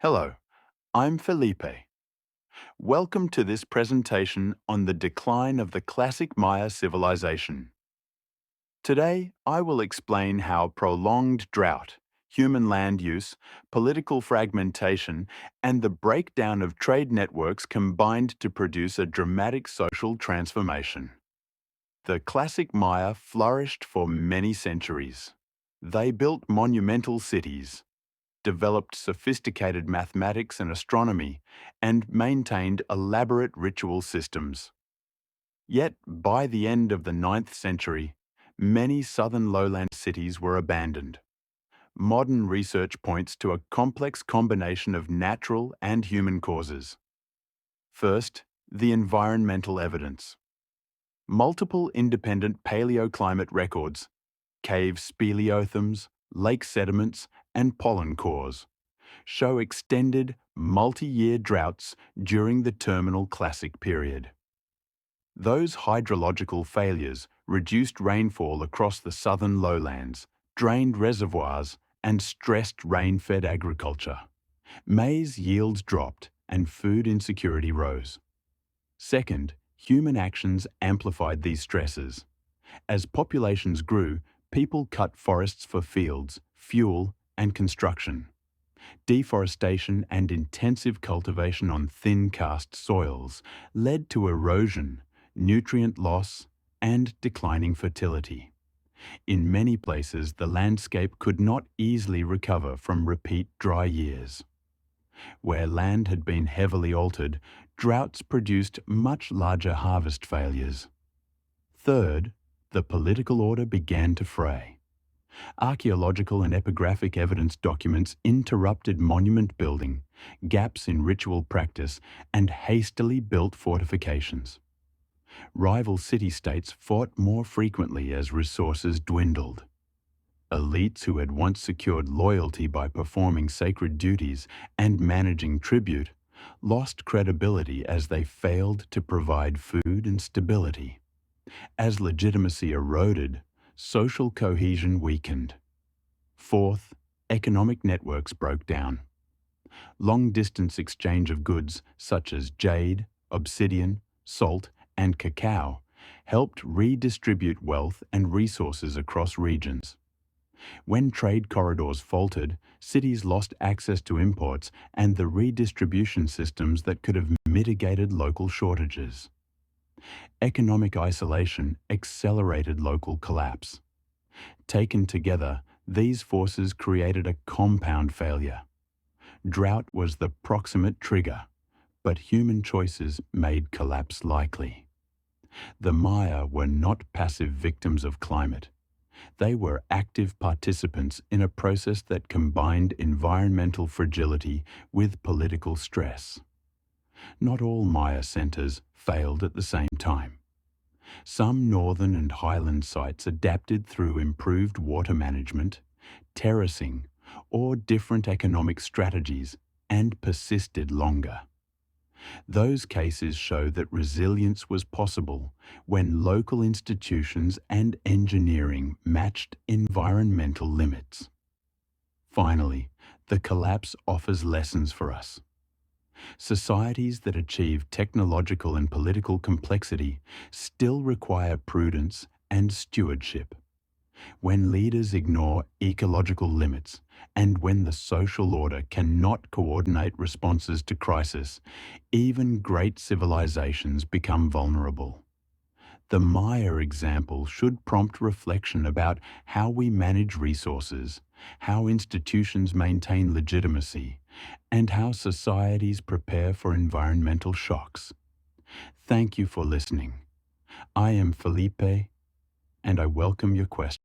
Hello, I'm Felipe. Welcome to this presentation on the decline of the classic Maya civilization. Today, I will explain how prolonged drought, human land use, political fragmentation, and the breakdown of trade networks combined to produce a dramatic social transformation. The classic Maya flourished for many centuries. They built monumental cities, developed sophisticated mathematics and astronomy, and maintained elaborate ritual systems. Yet, by the end of the 9th century, many southern lowland cities were abandoned. Modern research points to a complex combination of natural and human causes. First, the environmental evidence. Multiple independent paleoclimate records, cave speleothems, lake sediments, and pollen cores, show extended, multi-year droughts during the terminal classic period. Those hydrological failures reduced rainfall across the southern lowlands, drained reservoirs, and stressed rain-fed agriculture. Maize yields dropped and food insecurity rose. Second, human actions amplified these stresses. As populations grew, people cut forests for fields, fuel, and construction. Deforestation and intensive cultivation on thin-cast soils led to erosion, nutrient loss, and declining fertility. In many places, the landscape could not easily recover from repeat dry years. Where land had been heavily altered, droughts produced much larger harvest failures. Third, the political order began to fray. Archaeological and epigraphic evidence documents interrupted monument building, gaps in ritual practice, and hastily built fortifications. Rival city-states fought more frequently as resources dwindled. Elites who had once secured loyalty by performing sacred duties and managing tribute lost credibility as they failed to provide food and stability. As legitimacy eroded, social cohesion weakened. Fourth, economic networks broke down. Long-distance exchange of goods such as jade, obsidian, salt, and cacao helped redistribute wealth and resources across regions. When trade corridors faltered, cities lost access to imports and the redistribution systems that could have mitigated local shortages. Economic isolation accelerated local collapse. Taken together, these forces created a compound failure. Drought was the proximate trigger, but human choices made collapse likely. The Maya were not passive victims of climate. They were active participants in a process that combined environmental fragility with political stress. Not all Maya centers failed at the same time. Some northern and highland sites adapted through improved water management, terracing, or different economic strategies and persisted longer. Those cases show that resilience was possible when local institutions and engineering matched environmental limits. Finally, the collapse offers lessons for us. Societies that achieve technological and political complexity still require prudence and stewardship. When leaders ignore ecological limits and when the social order cannot coordinate responses to crisis, even great civilizations become vulnerable. The Maya example should prompt reflection about how we manage resources, how institutions maintain legitimacy, and how societies prepare for environmental shocks. Thank you for listening. I am Felipe, and I welcome your questions.